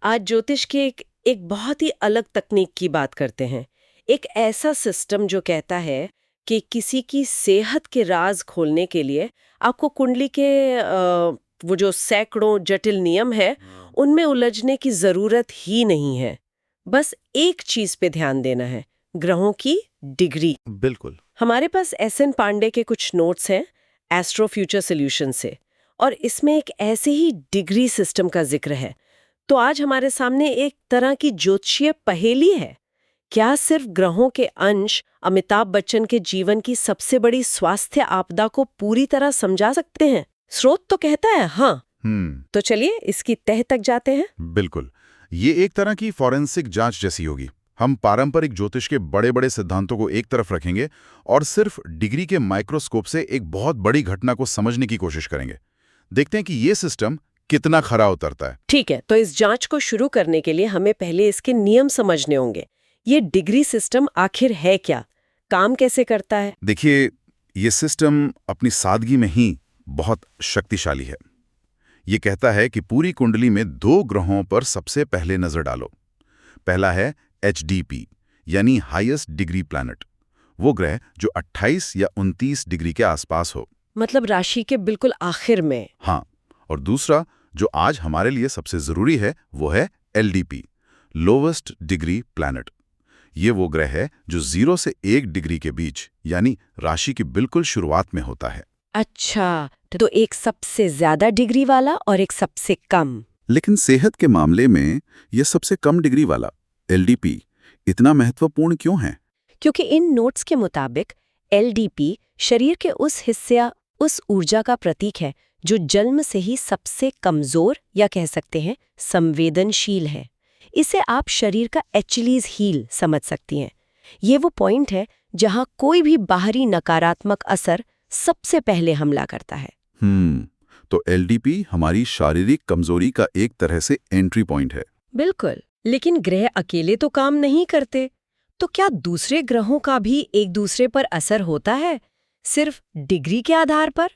आज ज्योतिष की एक बहुत ही अलग तकनीक की बात करते हैं। एक ऐसा सिस्टम जो कहता है कि किसी की सेहत के राज खोलने के लिए आपको कुंडली के वो जो सैकड़ों जटिल नियम है, उनमें उलझने की जरूरत ही नहीं है। बस एक चीज पे ध्यान देना है, ग्रहों की डिग्री। बिल्कुल। हमारे पास एस.एन. पांडे के कुछ नोट्स हैं एस्ट्रो फ्यूचर सॉल्यूशन से, और इसमें एक ऐसे ही डिग्री सिस्टम का जिक्र है। तो आज हमारे सामने एक तरह की ज्योतिषीय पहेली है। क्या सिर्फ ग्रहों के अंश अमिताभ बच्चन के जीवन की सबसे बड़ी स्वास्थ्य आपदा को पूरी तरह समझा सकते हैं? स्रोत तो कहता है हाँ। तो चलिए इसकी तह तक जाते हैं। बिल्कुल। ये एक तरह की फॉरेंसिक जांच जैसी होगी। हम पारंपरिक ज्योतिष के बड़े बड़े सिद्धांतों को एक तरफ रखेंगे और सिर्फ डिग्री के माइक्रोस्कोप से एक बहुत बड़ी घटना को समझने की कोशिश करेंगे। देखते हैं कि ये सिस्टम कितना खरा उतरता है। ठीक है, तो इस जांच को शुरू करने के लिए हमें पहले इसके नियम समझने होंगे। ये डिग्री सिस्टम आखिर है क्या, काम कैसे करता है? देखिए, ये सिस्टम अपनी सादगी में ही बहुत शक्तिशाली है। ये कहता है कि पूरी कुंडली में दो ग्रहों पर सबसे पहले नजर डालो। पहला है एचडीपी, यानी हाईएस्ट डिग्री प्लैनेट, वो ग्रह जो 28 या 29 डिग्री के आसपास हो। मतलब राशि के बिल्कुल आखिर में। हाँ, और दूसरा जो आज हमारे लिए सबसे जरूरी है वो है एलडीपी, लोवेस्ट डिग्री प्लैनेट। ये वो ग्रह है जो 0 से 1 डिग्री के बीच, यानी राशि की बिल्कुल शुरुआत में होता है। अच्छा, तो एक सबसे ज्यादा डिग्री वाला और एक सबसे कम। लेकिन सेहत के मामले में यह सबसे कम डिग्री वाला एलडीपी इतना महत्वपूर्ण क्यों है? क्योंकि इन नोट्स के मुताबिक एलडीपी शरीर के उस हिस्से या उस ऊर्जा का प्रतीक है जो जन्म से ही सबसे कमजोर या कह सकते हैं संवेदनशील है। इसे आप शरीर का एचलीज हील समझ सकती हैं। ये वो पॉइंट है जहां कोई भी बाहरी नकारात्मक असर सबसे पहले हमला करता है। तो एलडीपी हमारी शारीरिक कमजोरी का एक तरह से एंट्री पॉइंट है। बिल्कुल, लेकिन ग्रह अकेले तो काम नहीं करते। तो क्या दूसरे ग्रहों का भी एक दूसरे पर असर होता है, सिर्फ डिग्री के आधार पर?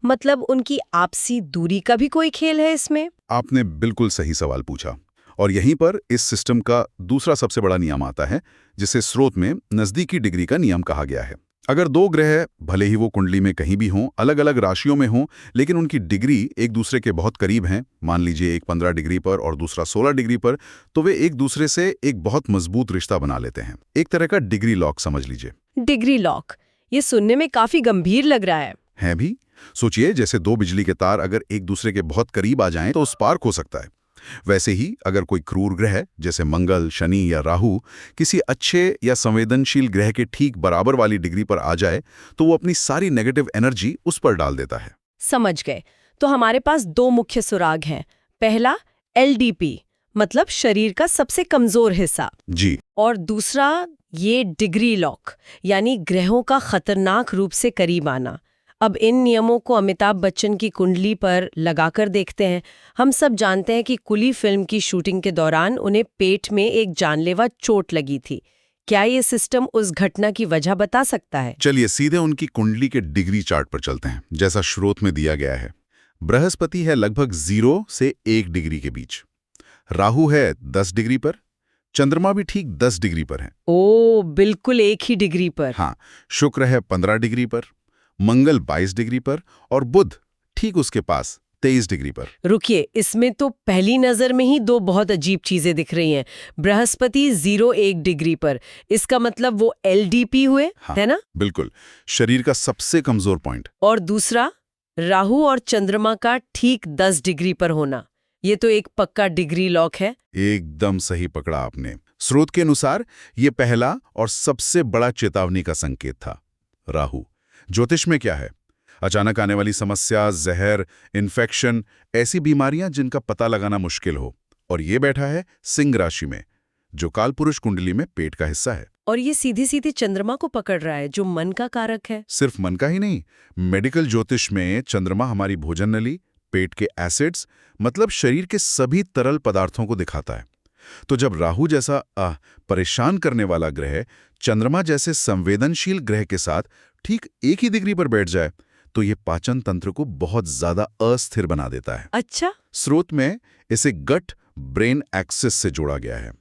मतलब उनकी आपसी दूरी का भी कोई खेल है इसमें? आपने बिल्कुल सही सवाल पूछा, और यहीं पर इस सिस्टम का दूसरा सबसे बड़ा नियम आता है, जिसे स्रोत में नजदीकी डिग्री का नियम कहा गया है। अगर दो ग्रह भले ही वो कुंडली में कहीं भी हों, अलग अलग राशियों में हों, लेकिन उनकी डिग्री एक दूसरे के बहुत करीब हैं, मान लीजिए एक 15 डिग्री पर और दूसरा 16 डिग्री पर, तो वे एक दूसरे से एक बहुत मजबूत रिश्ता बना लेते हैं। एक तरह का डिग्री लॉक समझ लीजिए। डिग्री लॉक, ये सुनने में काफी गंभीर लग रहा है। है भी। सोचिए, जैसे दो बिजली के तार अगर एक दूसरे के बहुत करीब आ जाएं तो स्पार्क हो सकता है। वैसे ही अगर कोई क्रूर ग्रह जैसे मंगल, शनि या राहु किसी अच्छे या संवेदनशील ग्रह के ठीक बराबर वाली डिग्री पर आ जाए तो वो अपनी सारी नेगेटिव एनर्जी उस पर डाल देता है। समझ गए। तो हमारे पास दो मुख्य सुराग हैं। पहला एलडीपी, मतलब शरीर का सबसे कमजोर हिस्सा जी। और दूसरा ये डिग्री लॉक, यानी ग्रहों का खतरनाक रूप से करीब आना। अब इन नियमों को अमिताभ बच्चन की कुंडली पर लगाकर देखते हैं। हम सब जानते हैं कि कुली फिल्म की शूटिंग के दौरान उन्हें पेट में एक जानलेवा चोट लगी थी। क्या ये सिस्टम उस घटना की वजह बता सकता है? चलिए सीधे उनकी कुंडली के डिग्री चार्ट पर चलते हैं, जैसा स्रोत में दिया गया है। बृहस्पति है लगभग 0 से 1 डिग्री के बीच, राहु है 10 डिग्री पर, चंद्रमा भी ठीक 10 डिग्री पर है। ओ, बिल्कुल एक ही डिग्री पर। हाँ, शुक्र है 15 डिग्री पर, मंगल 22 डिग्री पर और बुध ठीक उसके पास 23 डिग्री पर। रुकिए, इसमें तो पहली नजर में ही दो बहुत अजीब चीजें दिख रही हैं। बृहस्पति 0-1 डिग्री पर, इसका मतलब वो एलडीपी हुए, हाँ, है ना? बिल्कुल, शरीर का सबसे कमजोर पॉइंट। और दूसरा राहु और चंद्रमा का ठीक 10 डिग्री पर होना, ये तो एक पक्का डिग्री लॉक है। एकदम सही पकड़ा आपने। स्रोत के अनुसार ये पहला और सबसे बड़ा चेतावनी का संकेत था। राहु ज्योतिष में क्या है? अचानक आने वाली समस्या, जहर, इन्फेक्शन, ऐसी बीमारियां जिनका पता लगाना मुश्किल हो। और ये बैठा है सिंह राशि में, जो कालपुरुष कुंडली में पेट का हिस्सा है। और ये सीधी सीधी चंद्रमा को पकड़ रहा है, जो मन का कारक है। सिर्फ मन का ही नहीं, मेडिकल ज्योतिष में चंद्रमा हमारी भोजन नली, पेट के एसिड्स, मतलब शरीर के सभी तरल पदार्थों को दिखाता है। तो जब राहु जैसा परेशान करने वाला ग्रह चंद्रमा जैसे संवेदनशील ग्रह के साथ ठीक एक ही डिग्री पर बैठ जाए तो ये पाचन तंत्र को बहुत ज्यादा अस्थिर बना देता है। अच्छा। स्रोत में इसे गट ब्रेन एक्सिस से जोड़ा गया है।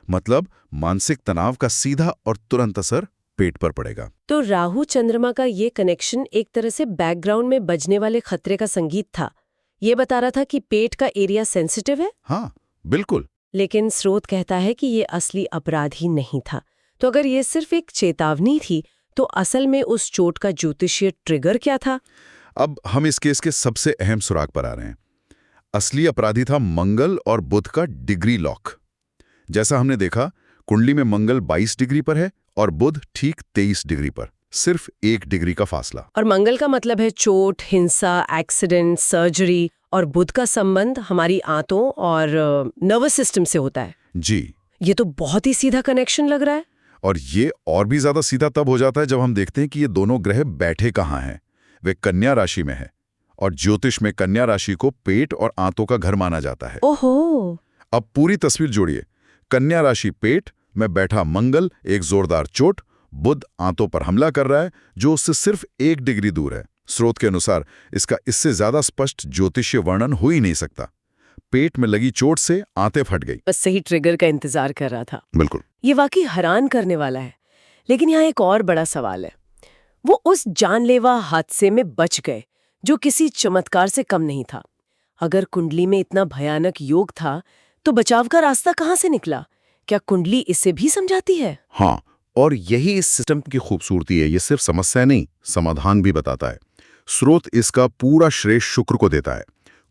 मतलब मानसिक तनाव का सीधा और तुरंत असर पेट पर पड़ेगा। तो राहु चंद्रमा का ये कनेक्शन एक तरह से बैकग्राउंड में बजने वाले खतरे का संगीत था। ये बता रहा था कि पेट का एरिया सेंसिटिव है। हाँ, बिल्कुल। लेकिन स्रोत कहता है कि ये असली अपराध ही नहीं था। तो अगर ये सिर्फ एक चेतावनी थी, तो असल में उस चोट का ज्योतिषीय ट्रिगर क्या था? अब हम इस केस के सबसे अहम सुराग पर आ रहे हैं। असली अपराधी था मंगल और बुध का डिग्री लॉक। जैसा हमने देखा, कुंडली में मंगल 22 डिग्री पर है और बुध ठीक 23 डिग्री पर, सिर्फ 1 डिग्री का फासला। और मंगल का मतलब है चोट, हिंसा, एक्सीडेंट, सर्जरी, और बुध का संबंध हमारी आंतों और नर्वस सिस्टम से होता है। जी। ये तो बहुत ही सीधा कनेक्शन लग रहा है। और ये और भी ज्यादा सीधा तब हो जाता है जब हम देखते हैं कि ये दोनों ग्रह बैठे कहाँ हैं। वे कन्या राशि में है, और ज्योतिष में कन्या राशि को पेट और आंतों का घर माना जाता है। ओहो। अब पूरी तस्वीर जोड़िए। कन्या राशि पेट में बैठा मंगल एक जोरदार चोट, बुध आंतों पर हमला कर रहा है जो उससे सिर्फ 1 डिग्री दूर है। स्रोत के अनुसार इसका इससे ज्यादा स्पष्ट ज्योतिषीय वर्णन हो ही नहीं सकता। पेट में लगी चोट से आंतें फट गई। बस सही ट्रिगर का इंतजार कर रहा था। बिल्कुल। ये वाकई हैरान करने वाला है। लेकिन यहाँ एक और बड़ा सवाल है। वो उस जानलेवा हादसे में बच गए जो किसी चमत्कार से कम नहीं था। अगर कुंडली में इतना भयानक योग था, तो बचाव का रास्ता कहाँ से निकला? क्या कुंडली इसे भी समझाती है? हाँ, और यही इस सिस्टम की खूबसूरती है। ये सिर्फ समस्या नहीं, समाधान भी बताता है। स्रोत इसका पूरा श्रेय शुक्र को देता है।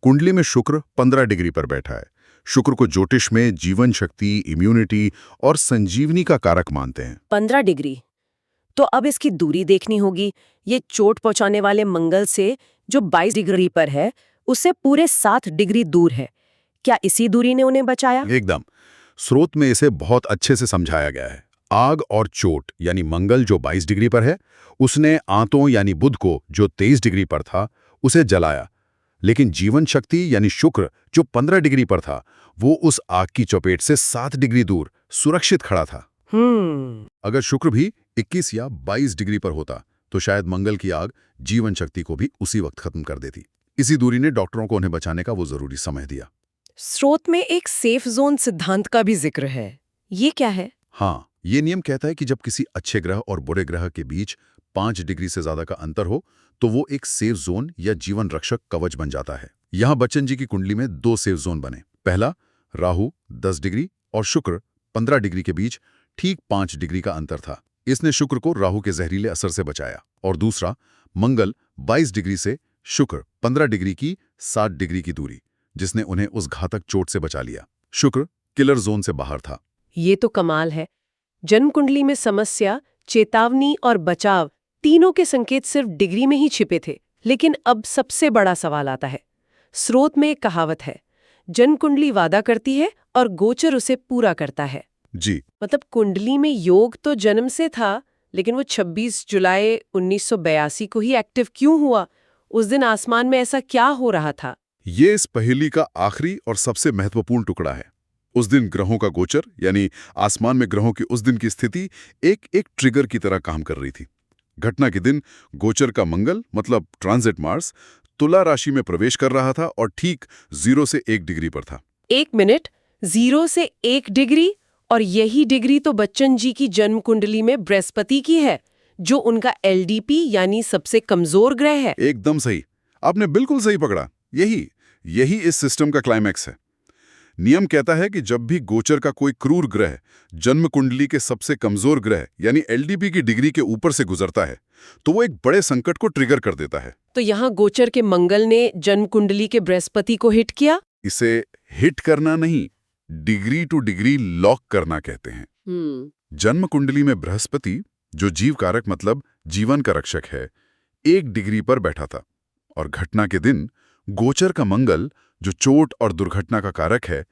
कुंडली में शुक्र 15 डिग्री पर बैठा है। शुक्र को ज्योतिष में जीवन शक्ति, इम्यूनिटी और संजीवनी का कारक मानते हैं। 15 डिग्री। तो अब इसकी दूरी देखनी होगी। ये चोट पहुंचाने वाले मंगल से जो 22 डिग्री पर है, उससे पूरे 7 डिग्री दूर है। क्या इसी दूरी ने उन्हें बचाया? एकदम। स्रोत में इसे बहुत अच्छे से समझाया गया है। आग और चोट यानी मंगल जो 22 डिग्री पर है, उसने आंतों यानी बुध को जो 23 डिग्री पर था, उसे जलाया। लेकिन जीवन शक्ति यानी शुक्र जो 15 डिग्री पर था, वो उस आग की चपेट से 7 डिग्री दूर सुरक्षित खड़ा था। अगर शुक्र भी 21 या 22 डिग्री पर होता, तो शायद मंगल की आग जीवन शक्ति को भी उसी वक्त खत्म कर देती। इसी दूरी ने डॉक्टरों को उन्हें बचाने का वो जरूरी समय दिया। स्रोत में एक सेफ जोन सिद्धांत का भी जिक्र है। ये क्या है? हाँ, ये नियम कहता है कि जब किसी अच्छे ग्रह और बुरे ग्रह के बीच 5 डिग्री से ज्यादा का अंतर हो, तो वो एक सेफ जोन या जीवन रक्षक कवच बन जाता है। यहाँ बच्चन जी की कुंडली में 2 सेफ जोन बने। पहला, राहु 10 डिग्री और शुक्र 15 डिग्री के बीच ठीक 5 डिग्री का अंतर था। इसने शुक्र को राहु के जहरीले असर से बचाया। और दूसरा, मंगल 22 डिग्री से शुक्र 15 डिग्री की 7 डिग्री की दूरी, जिसने उन्हें उस घातक चोट से बचा लिया। शुक्र किलर जोन से बाहर था। ये तो कमाल है। जन्म कुंडली में समस्या, चेतावनी और बचाव तीनों के संकेत सिर्फ डिग्री में ही छिपे थे। लेकिन अब सबसे बड़ा सवाल आता है। स्रोत में एक कहावत है, जन्म कुंडली वादा करती है और गोचर उसे पूरा करता है। जी। मतलब कुंडली में योग तो जन्म से था, लेकिन वो 26 जुलाई 1982 को ही एक्टिव क्यों हुआ? उस दिन आसमान में ऐसा क्या हो रहा था? ये इस पहेली का आखिरी और सबसे महत्वपूर्ण टुकड़ा है। उस दिन ग्रहों का गोचर यानी आसमान में ग्रहों की उस दिन की स्थिति एक ट्रिगर की तरह काम कर रही थी। घटना के दिन गोचर का मंगल मतलब ट्रांजिट मार्स तुला राशि में प्रवेश कर रहा था और ठीक 0 से 1 डिग्री पर था। 1 मिनट, 0 से 1 डिग्री? और यही डिग्री तो बच्चन जी की जन्म कुंडली में बृहस्पति की है, जो उनका एलडीपी यानी सबसे कमजोर ग्रह है। एकदम सही, आपने बिल्कुल सही पकड़ा। यही इस सिस्टम का क्लाइमैक्स है। नियम कहता है कि जब भी गोचर का कोई क्रूर ग्रह जन्म कुंडली के सबसे कमजोर ग्रह यानी एलडीपी की डिग्री के ऊपर से गुजरता है, तो वो एक बड़े संकट को ट्रिगर कर देता है। तो यहाँ गोचर के मंगल ने जन्म कुंडली के बृहस्पति को हिट किया। इसे हिट करना नहीं, डिग्री टू डिग्री लॉक करना कहते हैं। जन्म कुंडली में बृहस्पति, जो जीव कारक मतलब जीवन का रक्षक है, 1 डिग्री पर बैठा था। और घटना के दिन गोचर का मंगल, जो चोट और दुर्घटना का कारक है,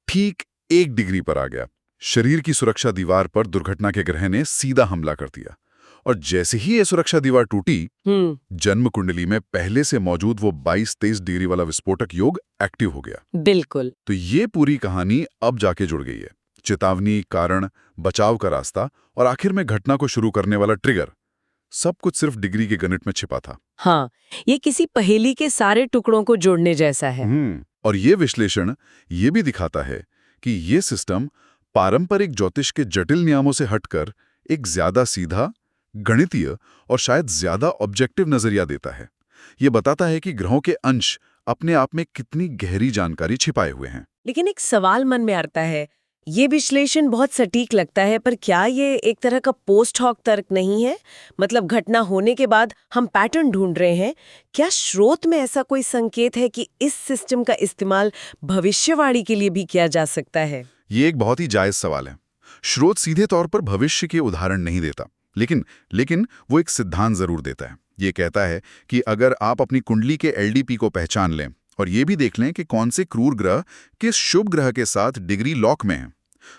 ठीक 1 डिग्री पर आ गया। शरीर की सुरक्षा दीवार पर दुर्घटना के ग्रह ने सीधा हमला कर दिया। और जैसे ही ये सुरक्षा दीवार टूटी, जन्म कुंडली में पहले से मौजूद वो 22-23 डिग्री वाला विस्फोटक योग एक्टिव हो गया। बिल्कुल। तो ये पूरी कहानी अब जाके जुड़ गई है। चेतावनी, कारण, बचाव का रास्ता और आखिर में घटना को शुरू करने वाला ट्रिगर, सब कुछ सिर्फ डिग्री के गणित में छिपा था। हाँ, ये किसी पहेली के सारे टुकड़ों को जोड़ने जैसा है। और ये विश्लेषण ये भी दिखाता है कि ये सिस्टम पारंपरिक ज्योतिष के जटिल नियमों से हटकर एक ज्यादा सीधा, गणितीय और शायद ज्यादा ऑब्जेक्टिव नजरिया देता है। ये बताता है कि ग्रहों के अंश अपने आप में कितनी गहरी जानकारी छिपाए हुए हैं। लेकिन एक सवाल मन में आता है, ये विश्लेषण बहुत सटीक लगता है, पर क्या ये एक तरह का पोस्ट हॉक तर्क नहीं है? मतलब घटना होने के बाद हम पैटर्न ढूंढ रहे हैं। क्या स्रोत में ऐसा कोई संकेत है कि इस सिस्टम का इस्तेमाल भविष्यवाणी के लिए भी किया जा सकता है? ये एक बहुत ही जायज सवाल है। स्रोत सीधे तौर पर भविष्य के उदाहरण नहीं देता, लेकिन वो एक सिद्धांत जरूर देता है। ये कहता है कि अगर आप अपनी कुंडली के एलडीपी को पहचान लें और ये भी देख लें कि कौन से क्रूर ग्रह किस शुभ ग्रह के साथ डिग्री लॉक में हैं,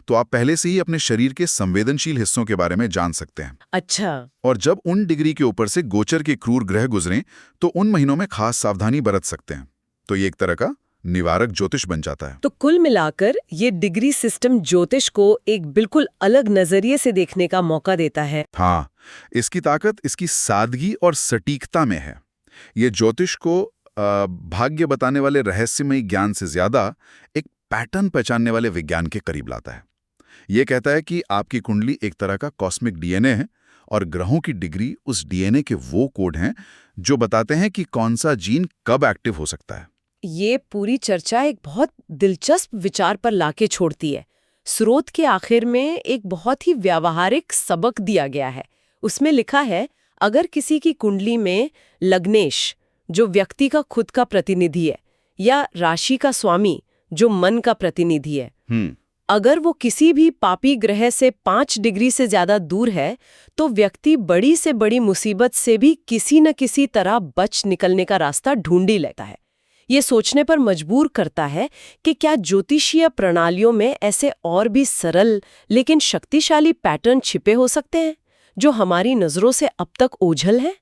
तो आप पहले से ही अपने शरीर के संवेदनशील हिस्सों के बारे में जान सकते हैं। अच्छा। और जब उन डिग्री के ऊपर से गोचर के क्रूर ग्रह गुजरें तो उन महीनों में खास सावधानी बरत सकते हैं। तो ये एक तरह का निवारक ज्योतिष बन जाता है। तो कुल मिलाकर ये डिग्री सिस्टम ज्योतिष को एक बिल्कुल अलग नजरिए से देखने का मौका देता है। हाँ, इसकी ताकत इसकी सादगी और सटीकता में है। ये ज्योतिष को भाग्य बताने वाले रहस्यमयी ज्ञान से ज्यादा एक पैटर्न पहचानने वाले विज्ञान के करीब लाता है। ये कहता है कि आपकी कुंडली एक तरह का कॉस्मिक डीएनए है और ग्रहों की डिग्री उस डीएनए के वो कोड हैं जो बताते हैं कि कौन सा जीन कब एक्टिव हो सकता है। ये पूरी चर्चा एक बहुत दिलचस्प विचार पर लाके छोड़ती है। स्रोत के आखिर में एक बहुत ही व्यावहारिक सबक दिया गया है। उसमें लिखा है, अगर किसी की कुंडली में लग्नेश, जो व्यक्ति का खुद का प्रतिनिधि है, या राशि का स्वामी, जो मन का प्रतिनिधि है, अगर वो किसी भी पापी ग्रह से 5 डिग्री से ज्यादा दूर है, तो व्यक्ति बड़ी से बड़ी मुसीबत से भी किसी न किसी तरह बच निकलने का रास्ता ढूंढ ही लेता है। ये सोचने पर मजबूर करता है कि क्या ज्योतिषीय प्रणालियों में ऐसे और भी सरल लेकिन शक्तिशाली पैटर्न छिपे हो सकते हैं, जो हमारी नजरों से अब तक ओझल हैं?